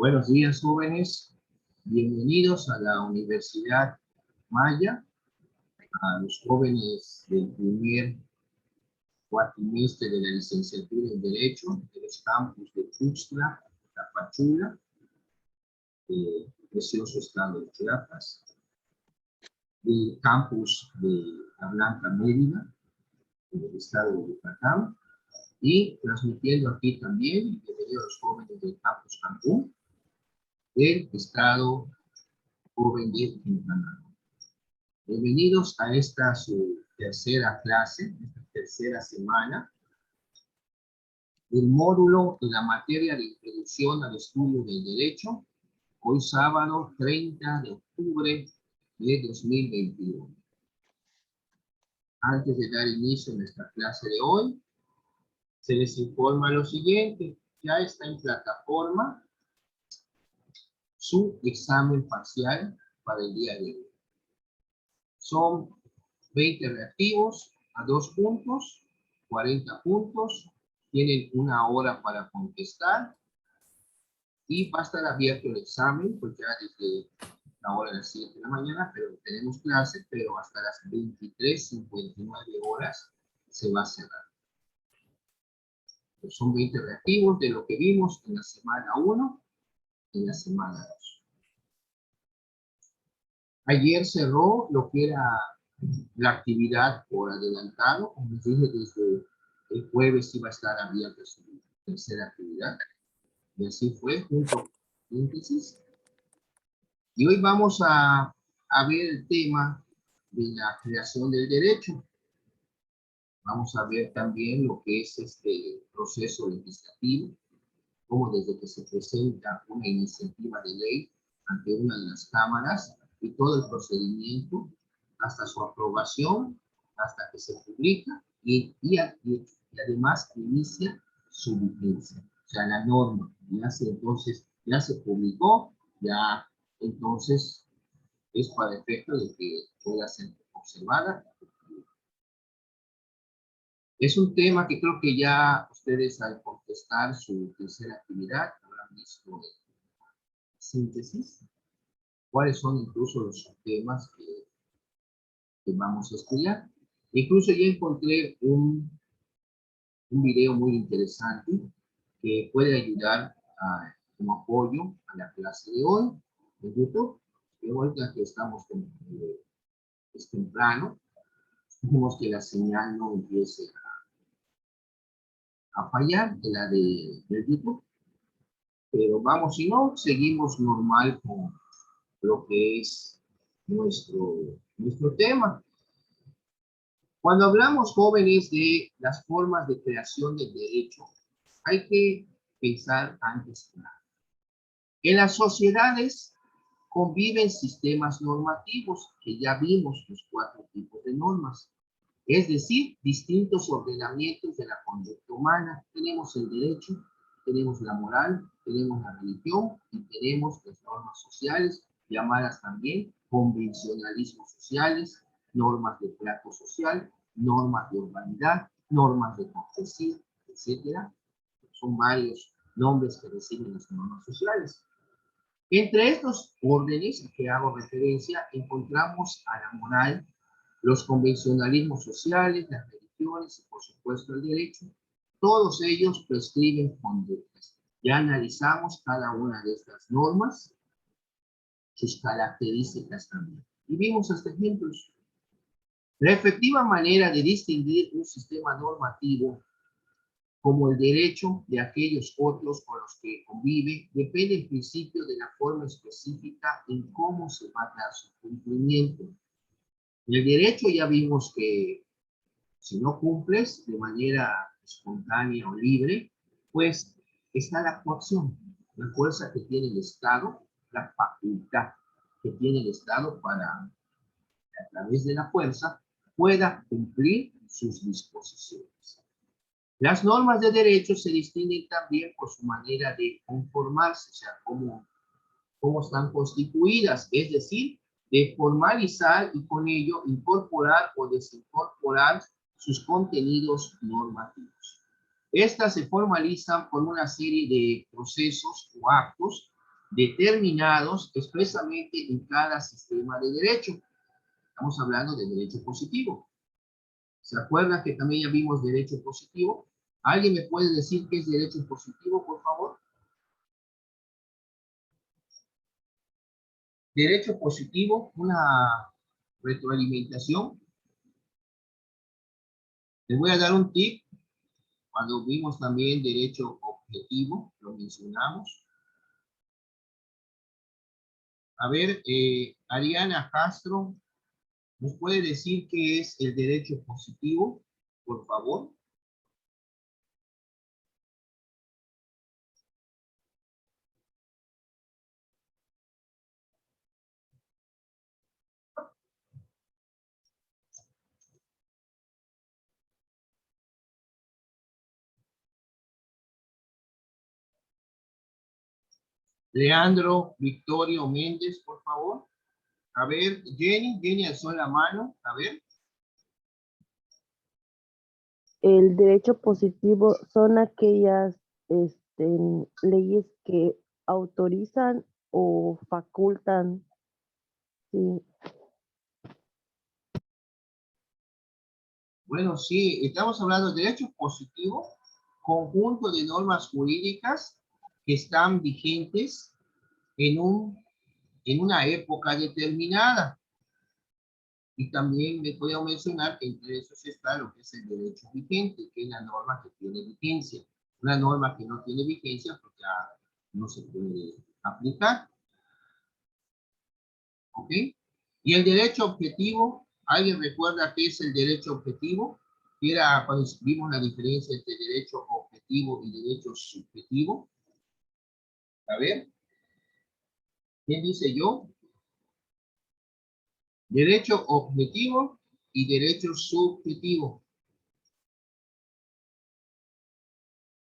Buenos días, jóvenes. Bienvenidos a la Universidad Maya, a los jóvenes del primer cuatrimestre de la licenciatura en Derecho de los campus de Tuxtla, Tapachula, precioso estado de Chiapas, del campus de La Blanca, Mérida, del estado de Yucatán, y transmitiendo aquí también, bienvenidos a los jóvenes del campus Cancún, del estado joven de Quintana Roo. Bienvenidos a esta su tercera clase, esta tercera semana del módulo en la materia de introducción al estudio del derecho, hoy sábado 30 de octubre de 2021. Antes de dar inicio a nuestra clase de hoy, se les informa lo siguiente: ya está en plataforma su examen parcial para el día de hoy. Son 20 reactivos a 2 puntos, 40 puntos, tienen 1 hora para contestar y va a estar abierto el examen, pues ya desde la hora de las 7 de la mañana, pero tenemos clase, pero hasta las 23:59 horas se va a cerrar. Pues son 20 reactivos de lo que vimos en la semana 1 y en la semana 2. Ayer cerró lo que era la actividad por adelantado, como les dije, desde el jueves iba a estar abierta su tercera actividad, y así fue, junto con síntesis. Y hoy vamos a ver el tema de la creación del derecho. Vamos a ver también lo que es este proceso legislativo, como desde que se presenta una iniciativa de ley ante una de las cámaras y todo el procedimiento hasta su aprobación, hasta que se publica y además inicia su vigencia. O sea, la norma ya se publicó, ya entonces es para efecto de que pueda ser observada. Es un tema que creo que ya ustedes al contestar su tercera actividad habrán visto síntesis, cuáles son incluso los temas que vamos a estudiar. Incluso ya encontré un video muy interesante que puede ayudar como apoyo a la clase de hoy en YouTube. Y ahorita que estamos es temprano, esperemos que la señal no empiece a fallar, de la de YouTube. Pero vamos, si no, seguimos normal con lo que es nuestro tema. Cuando hablamos, jóvenes, de las formas de creación del derecho, hay que pensar antes que nada. En las sociedades conviven sistemas normativos, que ya vimos los 4 tipos de normas, es decir, distintos ordenamientos de la conducta humana. Tenemos el derecho, tenemos la moral, tenemos la religión y tenemos las normas sociales, llamadas también convencionalismos sociales, normas de trato social, normas de urbanidad, normas de cortesía, etc. Son varios nombres que reciben las normas sociales. Entre estos órdenes a que hago referencia, encontramos a la moral, los convencionalismos sociales, las religiones y por supuesto el derecho. Todos ellos prescriben conductas. Ya analizamos cada una de estas normas, sus características también. Y vimos hasta ejemplos. La efectiva manera de distinguir un sistema normativo como el derecho de aquellos otros con los que convive depende en principio de la forma específica en cómo se va a dar su cumplimiento. En el derecho ya vimos que si no cumples de manera espontánea o libre, pues está la coacción, la fuerza que tiene el Estado, la facultad que tiene el Estado para, a través de la fuerza, pueda cumplir sus disposiciones. Las normas de derecho se distinguen también por su manera de conformarse, o sea, cómo están constituidas, es decir, de formalizar y con ello incorporar o desincorporar sus contenidos normativos. Estas se formalizan por una serie de procesos o actos determinados expresamente en cada sistema de derecho. Estamos hablando de derecho positivo. ¿Se acuerdan que también ya vimos derecho positivo? ¿Alguien me puede decir qué es derecho positivo, por favor? Derecho positivo, una retroalimentación. Les voy a dar un tip. Cuando vimos también derecho objetivo, lo mencionamos. A ver, Ariana Castro, ¿nos puede decir qué es el derecho positivo, por favor? Leandro Victorio Méndez, por favor. A ver, Jenny alzó la mano. A ver. El derecho positivo son aquellas leyes que autorizan o facultan. Sí. Bueno, sí, estamos hablando de derecho positivo, conjunto de normas jurídicas que están vigentes en una época determinada. Y también me voy a mencionar que entre esos está lo que es el derecho vigente, que es la norma que tiene vigencia. Una norma que no tiene vigencia, pues ya no se puede aplicar. ¿Ok? Y el derecho objetivo, ¿alguien recuerda qué es el derecho objetivo? Era cuando vimos la diferencia entre derecho objetivo y derecho subjetivo. A ver, ¿quién dice yo? Derecho objetivo y derecho subjetivo.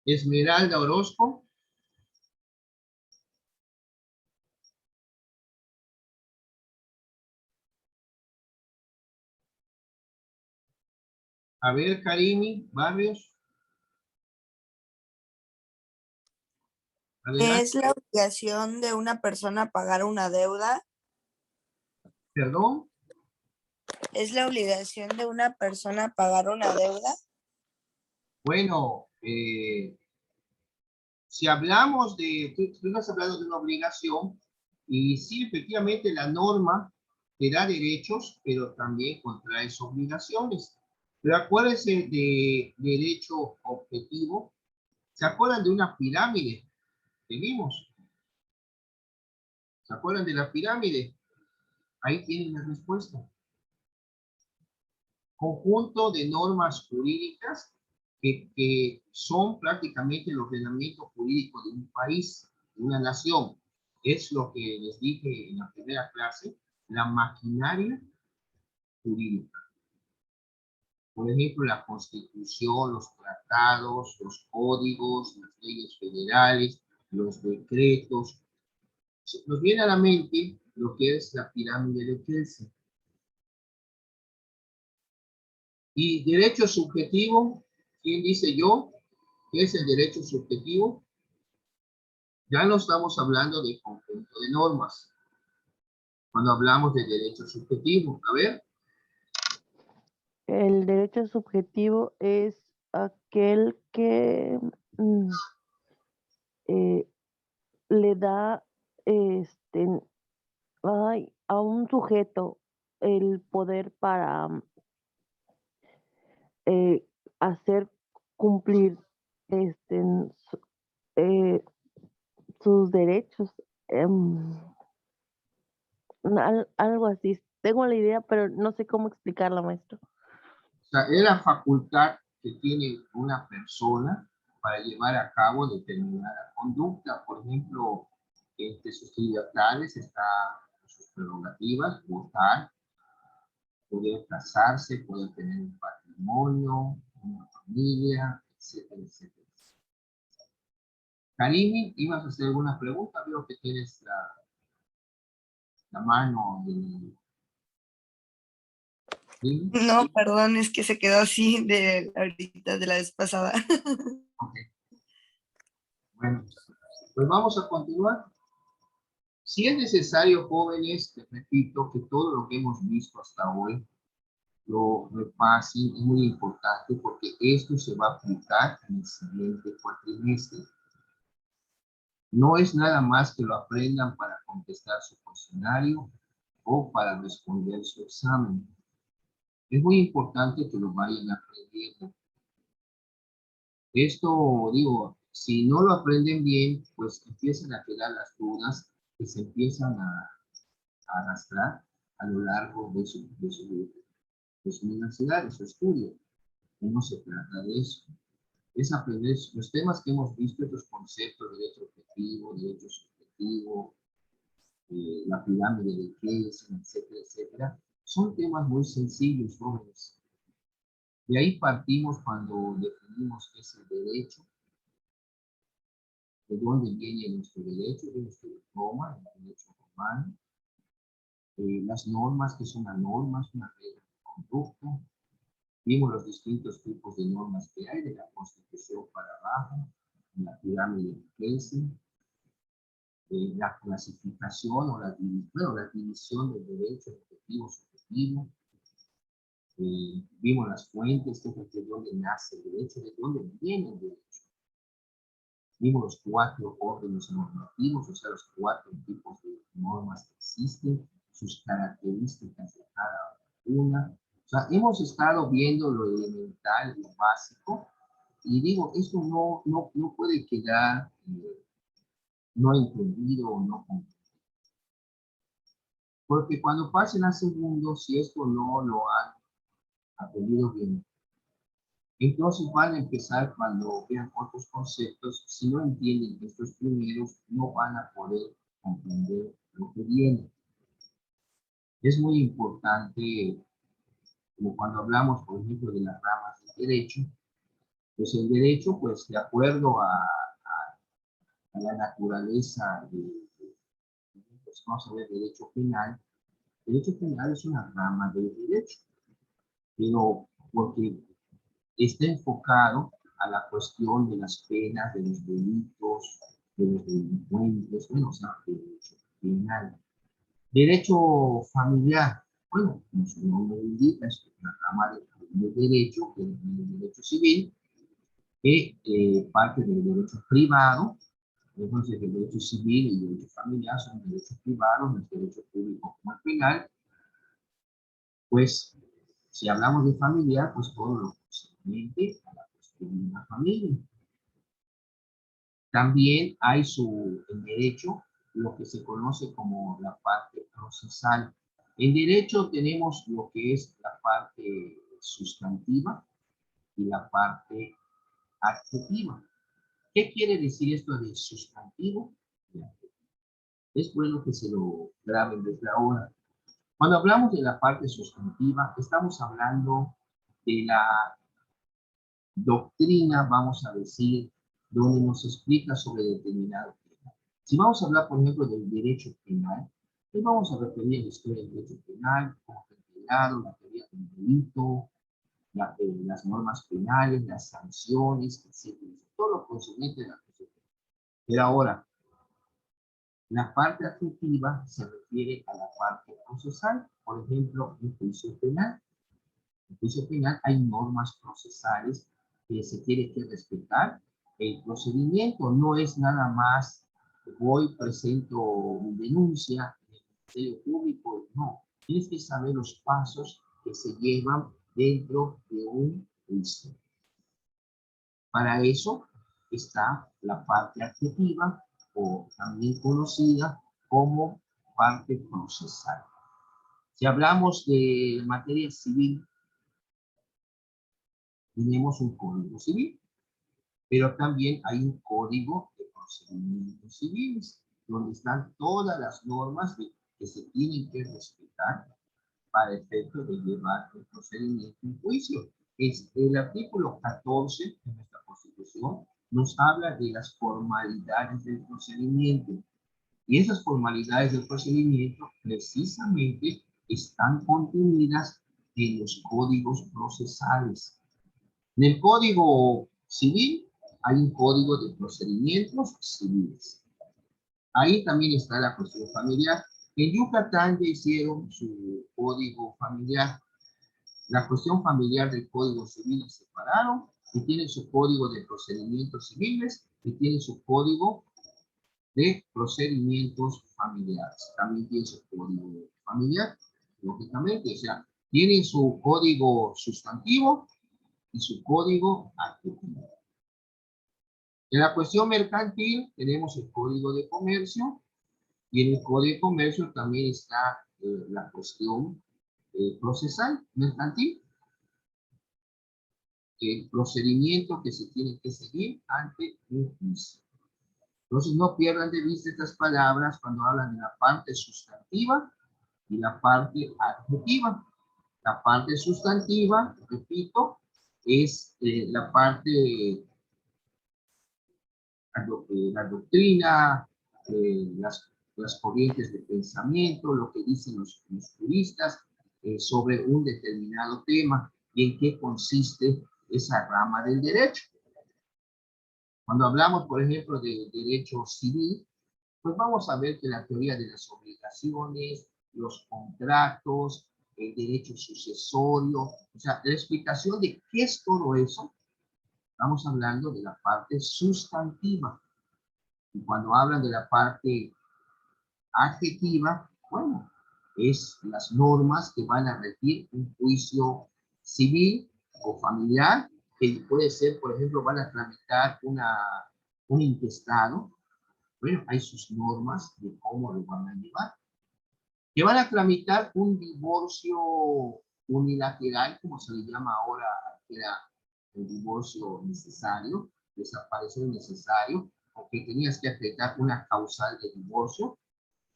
Esmeralda Orozco. A ver, Karimi Barrios. Adelante. ¿Es la obligación de una persona pagar una deuda? Perdón. ¿Es la obligación de una persona pagar una deuda? Bueno, si hablamos tú estás hablando de una obligación, y sí, efectivamente, la norma te da derechos, pero también contrae obligaciones. Pero acuérdense de derecho objetivo. ¿Se acuerdan de una pirámide que vimos? ¿Se acuerdan de la pirámide? Ahí tienen la respuesta. Conjunto de normas jurídicas que son prácticamente el ordenamiento jurídico de un país, de una nación. Es lo que les dije en la primera clase, la maquinaria jurídica. Por ejemplo, la Constitución, los tratados, los códigos, las leyes federales, los decretos. Nos viene a la mente lo que es la pirámide de Kelsen. Y derecho subjetivo, ¿quién dice yo? ¿Qué es el derecho subjetivo? Ya no estamos hablando de conjunto de normas. Cuando hablamos de derecho subjetivo, a ver. El derecho subjetivo es aquel que eh, le da a un sujeto el poder para hacer cumplir su- eh, sus derechos. Algo así. Tengo la idea, pero no sé cómo explicarla, maestro. O sea, es la facultad que tiene una persona para llevar a cabo determinada conducta. Por ejemplo, entre sus libertades está sus prerrogativas, votar, poder casarse, poder tener un patrimonio, una familia, etcétera, etcétera. Karimi, ibas a hacer alguna pregunta, veo que tienes la mano de... ¿Sí? No, perdón, es que se quedó así de ahorita, de la vez pasada. Ok. Bueno, pues vamos a continuar. Si es necesario, jóvenes, les repito que todo lo que hemos visto hasta hoy lo repasen, es muy importante porque esto se va a aplicar en el siguiente cuatrimestre. No es nada más que lo aprendan para contestar su cuestionario o para responder su examen. Es muy importante que lo vayan aprendiendo. Esto, digo, si no lo aprenden bien, pues empiezan a quedar las dudas que se empiezan a arrastrar a lo largo de su universidad, de su estudio. No se trata de eso. Es aprender los temas que hemos visto, estos conceptos, derecho objetivo, derecho subjetivo, la pirámide de Kelsen, etcétera, etcétera. Son temas muy sencillos, jóvenes. De ahí partimos cuando definimos qué es el derecho, de dónde viene nuestro derecho, de nuestro Roma, el derecho romano, las normas, que son las normas, una regla de conducta. Vimos los distintos tipos de normas que hay, de la Constitución para abajo, la pirámide de Kelsen, la clasificación o la división del derecho objetivo subjetivo. Vimos las fuentes, de dónde nace el derecho, de dónde viene el derecho. Vimos los 4 órdenes normativos, o sea, los 4 tipos de normas que existen, sus características de cada una. O sea, hemos estado viendo lo elemental, lo básico, y digo, esto no puede quedar no entendido o no comprendido. Porque cuando pasen a segundo, si esto no lo han aprendido bien, entonces van a empezar cuando vean otros conceptos, si no entienden estos primeros, no van a poder comprender lo que viene. Es muy importante, como cuando hablamos, por ejemplo, de las ramas del derecho, pues el derecho, pues de acuerdo a la naturaleza pues vamos a ver, derecho penal. Derecho penal es una rama del derecho, pero porque está enfocado a la cuestión de las penas, de los delitos, de los delincuentes, bueno, o sea, derecho penal. Derecho familiar, bueno, como su nombre indica, es una rama del derecho, que es el derecho civil, que parte del derecho privado. Entonces, el derecho civil y el derecho familiar son derechos privados, los derechos públicos como el penal. Pues, si hablamos de familiar, pues todo lo concerniente a la cuestión de una familia. También hay en derecho lo que se conoce como la parte procesal. En derecho tenemos lo que es la parte sustantiva y la parte adjetiva. ¿Qué quiere decir esto de sustantivo? Es bueno que se lo graben desde ahora. Cuando hablamos de la parte sustantiva, estamos hablando de la doctrina, vamos a decir, donde nos explica sobre determinado tema. Si vamos a hablar, por ejemplo, del derecho penal, pues vamos a referir a la historia del derecho penal, cómo fue creado, la teoría del delito, las normas penales, las sanciones, etc. Todo lo concerniente de la cuestión. Pero ahora, la parte adjetiva se refiere a la parte procesal. Por ejemplo, en juicio penal. En juicio penal hay normas procesales que se tiene que respetar. El procedimiento no es nada más voy, presento mi denuncia en el Ministerio Público. No, tienes que saber los pasos que se llevan dentro de un juicio. Para eso está la parte adjetiva, o también conocida como parte procesal. Si hablamos de materia civil, tenemos un código civil, pero también hay un código de procedimientos civiles, donde están todas las normas que se tienen que respetar para efecto de llevar el procedimiento en juicio. El artículo 14 de nuestra Constitución nos habla de las formalidades del procedimiento. Y esas formalidades del procedimiento precisamente están contenidas en los códigos procesales. En el Código Civil hay un código de procedimientos civiles. Ahí también está la cuestión familiar. En Yucatán ya hicieron su código familiar. La cuestión familiar del Código Civil la separaron y tienen su código de procedimientos civiles y tienen su código de procedimientos familiares. También tiene su código familiar, lógicamente. O sea, tienen su código sustantivo y su código adjetivo. En la cuestión mercantil tenemos el Código de Comercio y en el Código de Comercio también está la cuestión procesal mercantil, el procedimiento que se tiene que seguir ante un juicio. Entonces no pierdan de vista estas palabras cuando hablan de la parte sustantiva y la parte adjetiva. La parte sustantiva, repito, es la parte la doctrina, las corrientes de pensamiento, lo que dicen los juristas sobre un determinado tema y en qué consiste esa rama del derecho. Cuando hablamos, por ejemplo, de derecho civil, pues vamos a ver que la teoría de las obligaciones, los contratos, el derecho sucesorio, o sea, la explicación de qué es todo eso, estamos hablando de la parte sustantiva. Y cuando hablan de la parte adjetiva, bueno, es las normas que van a regir un juicio civil o familiar, que puede ser, por ejemplo, van a tramitar un intestado. Bueno, hay sus normas de cómo lo van a llevar. Que van a tramitar un divorcio unilateral, como se le llama ahora, que era el divorcio necesario, desapareció necesario, porque tenías que afectar una causal de divorcio,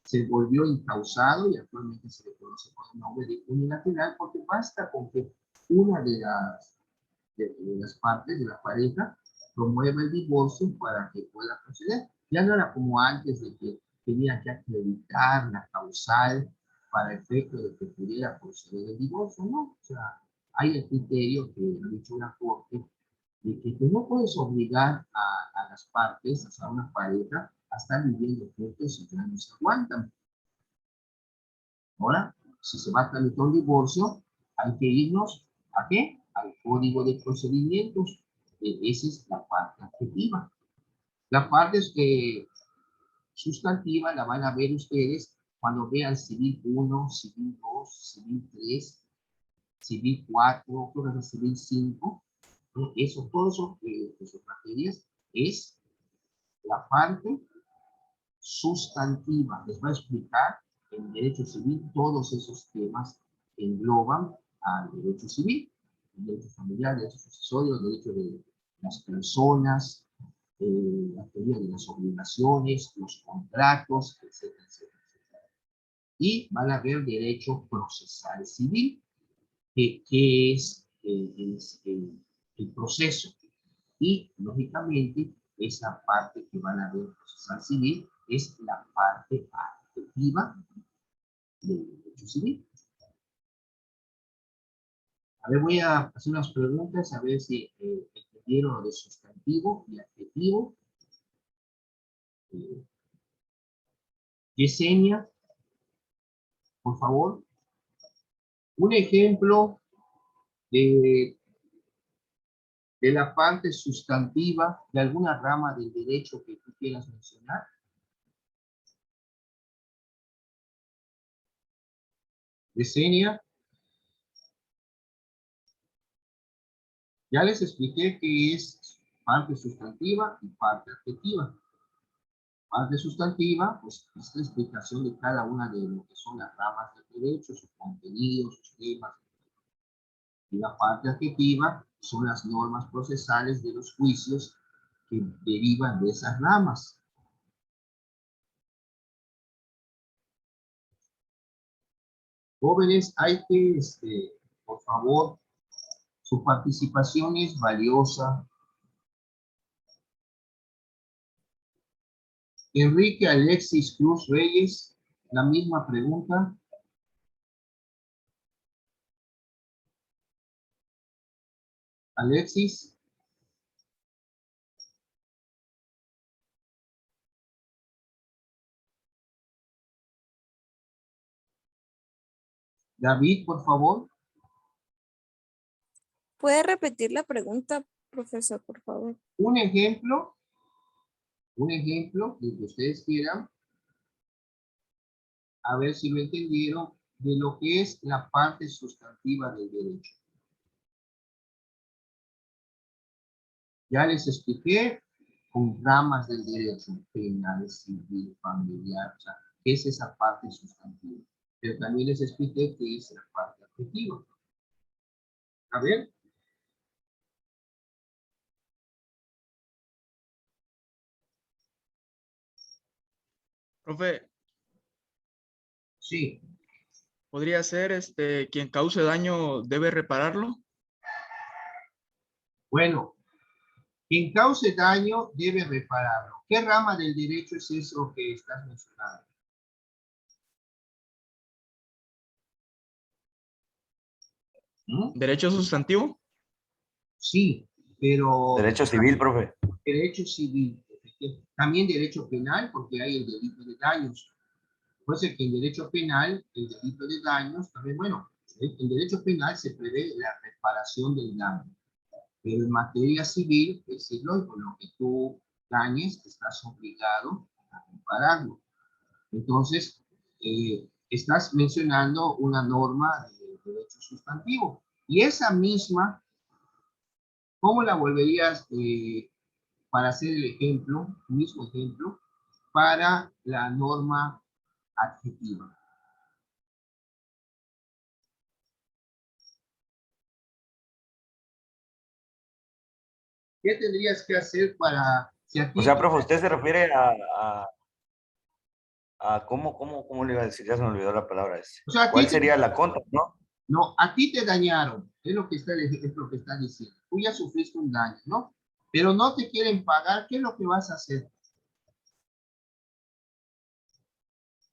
se volvió incausado y actualmente se le conoce por el nombre de unilateral, porque basta con que una de las partes de la pareja promueva el divorcio para que pueda proceder. Ya no era como antes de que tenía que acreditar la causal para efecto de que pudiera proceder el divorcio, ¿no? O sea, hay el criterio que ha dicho la Corte de que tú no puedes obligar a las partes, o sea, a una pareja, a estar viviendo juntos si ya no se aguantan. Ahora, si se va a tramitar un divorcio, hay que irnos ¿a qué? Al código de procedimientos. Esa es la parte adjetiva. La parte sustantiva la van a ver ustedes cuando vean Civil 1, Civil 2, Civil 3, Civil 4, Civil 5. Eso, todo eso, esas materias, es la parte sustantiva. Les va a explicar en derecho civil todos esos temas que engloban al derecho civil, el derecho familiar, el derecho sucesorio, el derecho de las personas, la teoría de las obligaciones, los contratos, etcétera, etcétera, etcétera. Y van a ver derecho procesal civil, que es el proceso. Y, lógicamente, esa parte que van a ver procesal civil es la parte adjetiva del derecho civil. A ver, voy a hacer unas preguntas, a ver si entendieron lo de sustantivo y adjetivo. Yesenia, por favor. Un ejemplo de la parte sustantiva de alguna rama del derecho que tú quieras mencionar. Yesenia. Ya les expliqué qué es parte sustantiva y parte adjetiva. Parte sustantiva, pues es la explicación de cada una de lo que son las ramas del derecho, sus contenidos, sus temas. Y la parte adjetiva son las normas procesales de los juicios que derivan de esas ramas. Jóvenes, hay que, por favor, su participación es valiosa. Enrique Alexis Cruz Reyes, la misma pregunta. Alexis. David, por favor. ¿Puede repetir la pregunta, profesor, por favor? Un ejemplo de que ustedes quieran, a ver si lo entendieron, de lo que es la parte sustantiva del derecho. Ya les expliqué con ramas del derecho penal, civil, familiar, o sea, qué es esa parte sustantiva. Pero también les expliqué qué es la parte adjetiva. A ver. Profe, Sí. ¿podría ser quien cause daño debe repararlo? Bueno, quien cause daño debe repararlo. ¿Qué rama del derecho es eso que estás mencionando? ¿Mm? ¿Derecho sustantivo? Sí, pero Derecho civil, profe. derecho civil, también derecho penal, porque hay el delito de daños. Puede ser que en derecho penal, el delito de daños, también, bueno, en derecho penal se prevé la reparación del daño. Pero en materia civil, es decirlo, con lo que tú dañes, estás obligado a repararlo. Entonces, estás mencionando una norma de derecho sustantivo. Y esa misma, ¿cómo la volverías para hacer el ejemplo, mismo ejemplo, para la norma adjetiva? ¿Qué tendrías que hacer para, si a ti, O sea, profe, usted se refiere a ¿cómo le iba a decir? Ya se me olvidó la palabra. o sea, a ti ¿Cuál sería la contra, no? no, a ti te dañaron, es lo que está diciendo. Tú ya sufriste un daño, ¿no? Pero no te quieren pagar, ¿qué es lo que vas a hacer?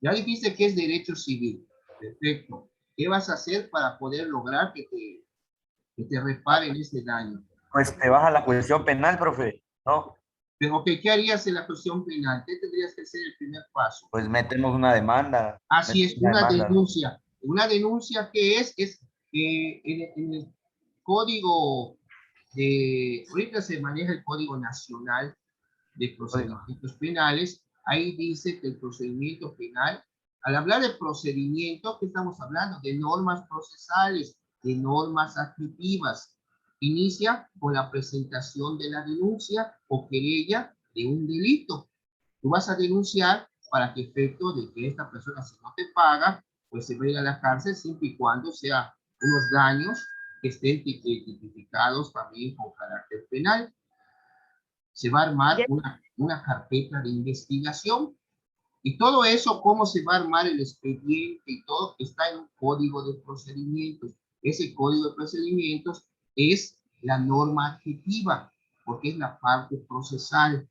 Ya dijiste que es derecho civil. Perfecto. ¿Qué vas a hacer para poder lograr que te reparen ese daño? Pues te baja la cuestión penal, profe, ¿no? Pero ¿qué harías en la cuestión penal? ¿Qué tendrías que hacer el primer paso? Pues metemos una demanda. Así es, Metemos una una demanda, ¿no? denuncia. Una denuncia que es en el código ahorita se maneja el Código Nacional de Código. Procedimientos Penales. Ahí dice que el procedimiento penal, al hablar de procedimiento, ¿qué estamos hablando? De normas procesales, de normas adjetivas. Inicia con la presentación de la denuncia o querella de un delito. Tú vas a denunciar para que efecto de que esta persona, si no te paga, pues se vaya a la cárcel siempre y cuando sea unos daños que estén tipificados también con carácter penal. Se va a armar una carpeta de investigación y todo eso, cómo se va a armar el expediente y todo, está en un código de procedimientos. Ese código de procedimientos es la norma adjetiva, porque es la parte procesal.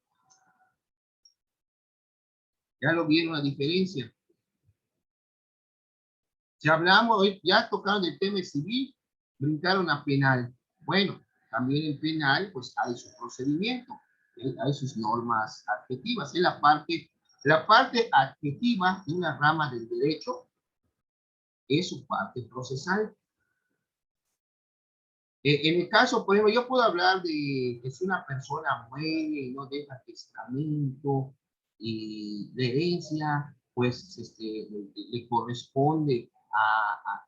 ¿Ya lo vieron la diferencia? Si hablamos, hoy ya tocaron el tema civil, brincaron a penal. Bueno, también en penal, pues hay su procedimiento, hay sus normas adjetivas. Es la parte adjetiva de una rama del derecho es su parte procesal. En el caso, por ejemplo, yo puedo hablar de que si una persona muere y no deja testamento y de herencia, pues le corresponde a